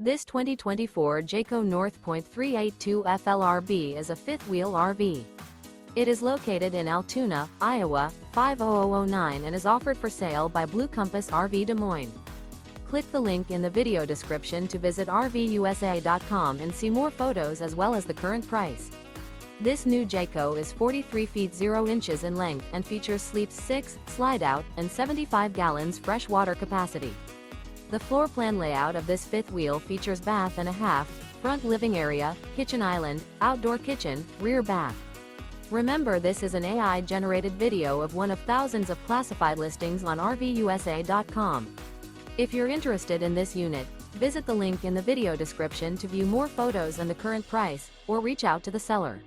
This 2024 Jayco North Point 382 FLRB is a fifth-wheel RV. It is located in Altoona, Iowa, 50009 and is offered for sale by Blue Compass RV Des Moines. Click the link in the video description to visit RVUSA.com and see more photos as well as the current price. This new Jayco is 43 feet 0 inches in length and features sleeps 6, slide-out, and 75 gallons fresh water capacity. The floor plan layout of this fifth wheel features bath and a half, front living area, kitchen island, outdoor kitchen, rear bath. Remember, this is an AI-generated video of one of thousands of classified listings on RVUSA.com. If you're interested in this unit, visit the link in the video description to view more photos and the current price, or reach out to the seller.